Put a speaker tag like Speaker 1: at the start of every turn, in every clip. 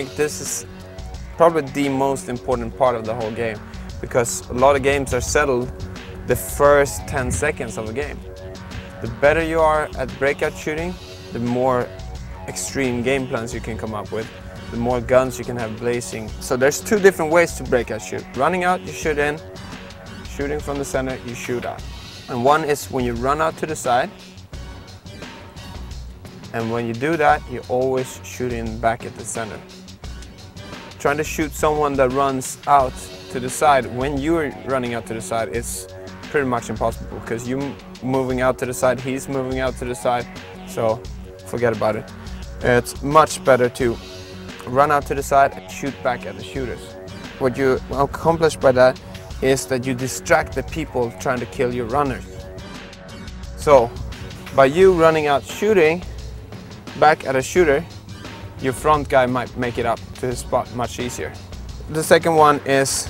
Speaker 1: think this is probably the most important part of the whole game, because a lot of games are settled the first 10 seconds of a game. The better you are at breakout shooting, the more extreme game plans you can come up with, the more guns you can have blazing. So there's two different ways to breakout shoot. Running out, you shoot in. Shooting from the center, you shoot out. And one is when you run out to the side. And when you do that, you always shoot in back at the center. Trying to shoot someone that runs out to the side when you're running out to the side is pretty much impossible, because you're moving out to the side, he's moving out to the side, so forget about it. It's much better to run out to the side and shoot back at the shooters. What you accomplish by that is that you distract the people trying to kill your runners. So by you running out shooting back at a shooter, your front guy might make it up to his spot much easier. The second one is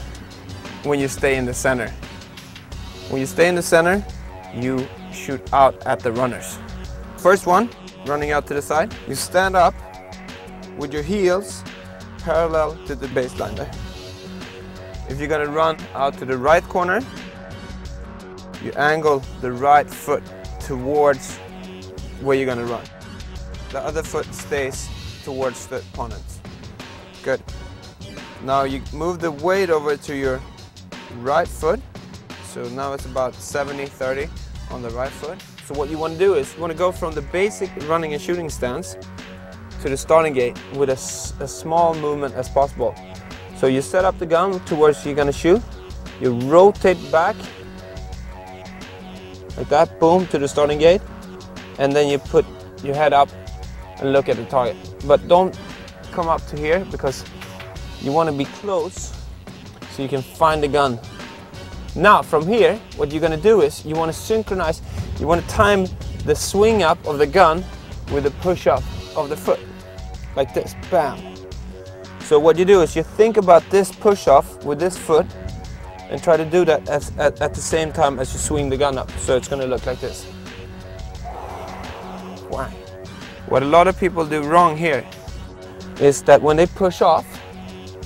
Speaker 1: when you stay in the center. When you stay in the center, you shoot out at the runners. First one, running out to the side, you stand up with your heels parallel to the baseline there. If you're gonna run out to the right corner, you angle the right foot towards where you're gonna run. The other foot stays towards the opponent. Good. Now you move the weight over to your right foot. So now it's about 70-30 on the right foot. So what you want to do is you want to go from the basic running and shooting stance to the starting gate with a small movement as possible. So you set up the gun towards you're going to shoot. You rotate back like that, boom, to the starting gate. And then you put your head up and look at the target. But don't come up to here, because you want to be close so you can find the gun. Now from here, what you're going to do is you want to synchronize, you want to time the swing up of the gun with the push up of the foot, like this, bam. So what you do is you think about this push off with this foot and try to do that at the same time as you swing the gun up. So it's going to look like this. Wow. What a lot of people do wrong here is that when they push off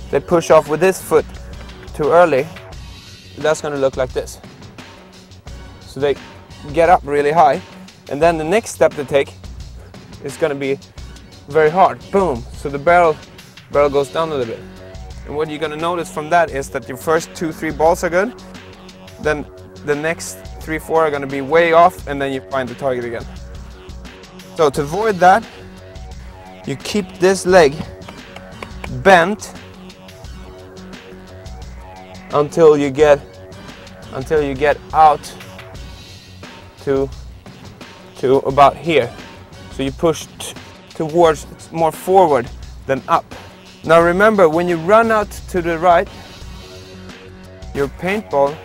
Speaker 1: with this foot too early. That's going to look like this. So they get up really high, and then the next step they take is going to be very hard. Boom! So the barrel goes down a little bit. And what you're going to notice from that is that your first 2-3 balls are good, then the next 3-4 are going to be way off, and then you find the target again. So to avoid that, you keep this leg bent until you get out to about here. So you push towards more forward than up. Now remember, when you run out to the right, your paintball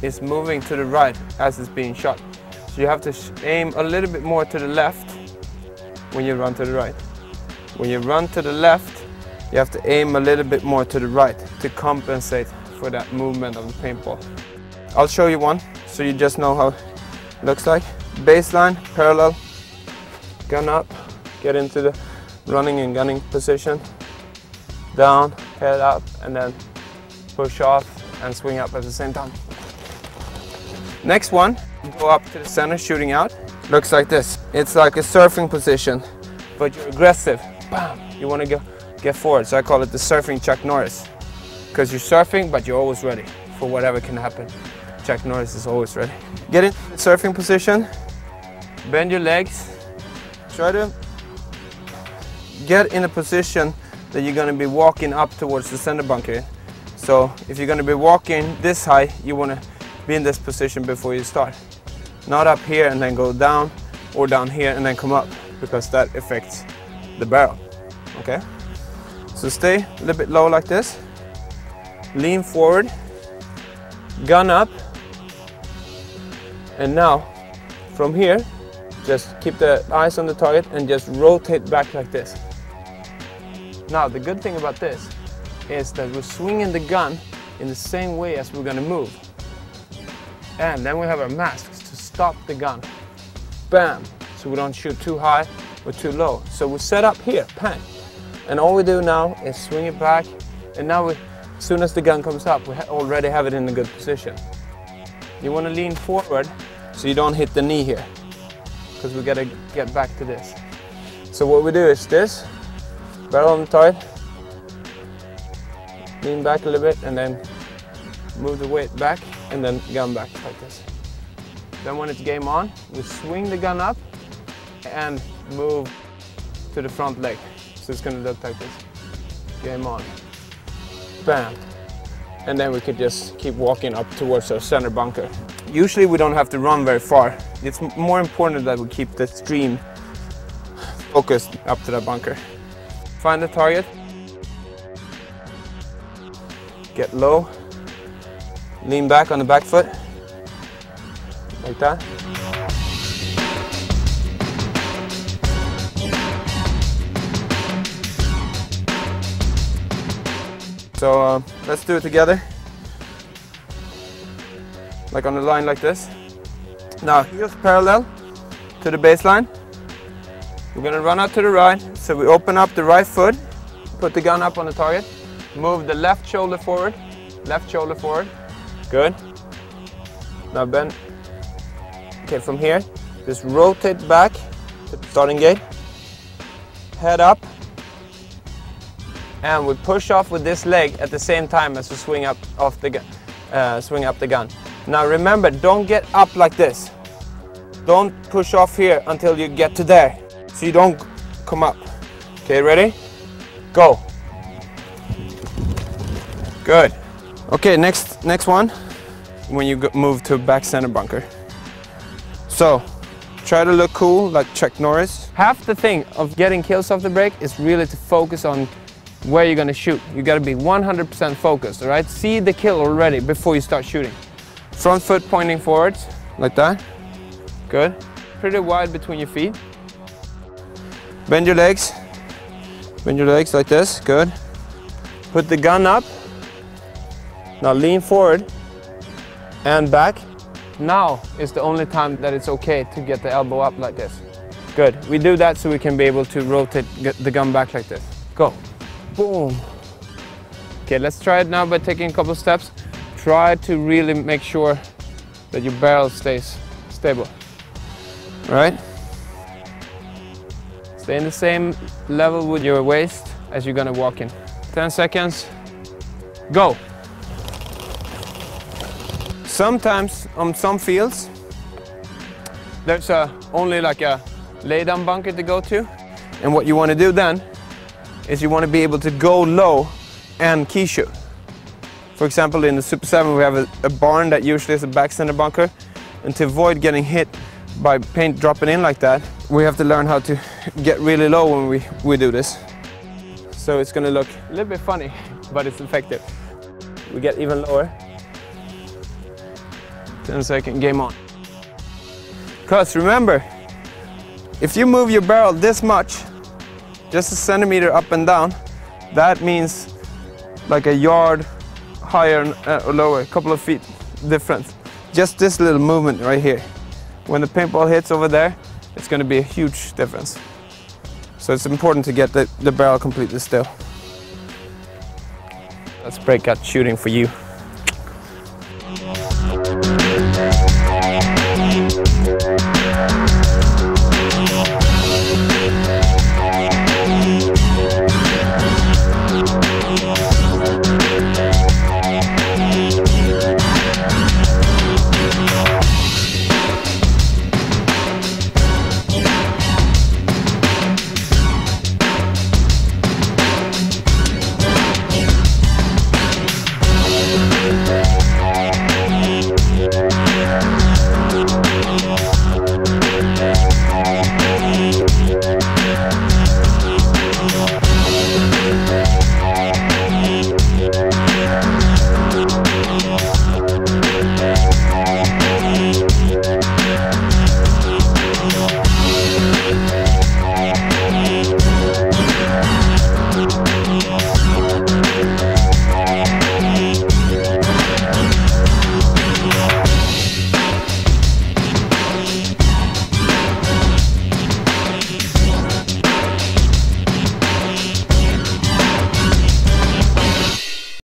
Speaker 1: is moving to the right as it's being shot. So you have to aim a little bit more to the left when you run to the right. When you run to the left, you have to aim a little bit more to the right to compensate for that movement of the paintball. I'll show you one so you just know how it looks like. Baseline, parallel, gun up, get into the running and gunning position, down, head up, and then push off and swing up at the same time. Next one, go up to the center, shooting out. Looks like this. It's like a surfing position, but you're aggressive. Bam! You want to get forward, so I call it the surfing Chuck Norris. Because you're surfing, but you're always ready for whatever can happen. Chuck Norris is always ready. Get in surfing position, bend your legs, try to get in a position that you're going to be walking up towards the center bunker. So if you're going to be walking this high, you want to be in this position before you start. Not up here and then go down, or down here and then come up, because that affects the barrel. Okay? So stay a little bit low like this. Lean forward, gun up, and now from here just keep the eyes on the target and just rotate back like this. Now the good thing about this is that we're swinging the gun in the same way as we're going to move, and then we have our masks to stop the gun. Bam! So we don't shoot too high or too low. So we set up here, bang, And all we do now is swing it back, and now as soon as the gun comes up, we already have it in a good position. You want to lean forward so you don't hit the knee here, because we got to get back to this. So what we do is this, barrel on the target, lean back a little bit, and then move the weight back, and then gun back like this. Then when it's game on, we swing the gun up and move to the front leg. So it's going to look like this. Game on. Bam. And then we could just keep walking up towards our center bunker. Usually we don't have to run very far. It's more important that we keep the stream focused up to the bunker. Find the target. Get low. Lean back on the back foot. Like that. So let's do it together. Like on a line like this. Now heels parallel to the baseline. We're gonna run out to the right. So we open up the right foot, put the gun up on the target, move the left shoulder forward, Good. Now bend. Okay, from here, just rotate back to the starting gate. Head up. And we push off with this leg at the same time as we swing up the gun. Now remember, don't get up like this. Don't push off here until you get to there, so you don't come up. Okay, ready? Go. Good. Okay, next one, when you move to back center bunker. So, try to look cool like Chuck Norris. Half the thing of getting kills off the break is really to focus on where you're gonna shoot. You gotta be 100% focused, all right? See the kill already before you start shooting. Front foot pointing forwards, like that. Good. Pretty wide between your feet. Bend your legs. Bend your legs like this, good. Put the gun up. Now lean forward and back. Now is the only time that it's okay to get the elbow up like this. Good. We do that so we can be able to rotate the gun back like this. Go. Boom. Okay, let's try it now by taking a couple steps. Try to really make sure that your barrel stays stable. All right? Stay in the same level with your waist as you're gonna walk in. 10 seconds. Go. Sometimes on some fields, there's only like a lay-down bunker to go to. And what you want to do then is you want to be able to go low and key shoot. For example, in the Super 7 we have a barn that usually is a back center bunker, and to avoid getting hit by paint dropping in like that, we have to learn how to get really low when we do this. So it's going to look a little bit funny, but it's effective. We get even lower. 10 second, game on. Because remember, if you move your barrel this much, just a centimeter up and down, that means like a yard higher or lower, a couple of feet difference. Just this little movement right here. When the paintball hits over there, it's going to be a huge difference. So it's important to get the barrel completely still. That's breakout shooting for you.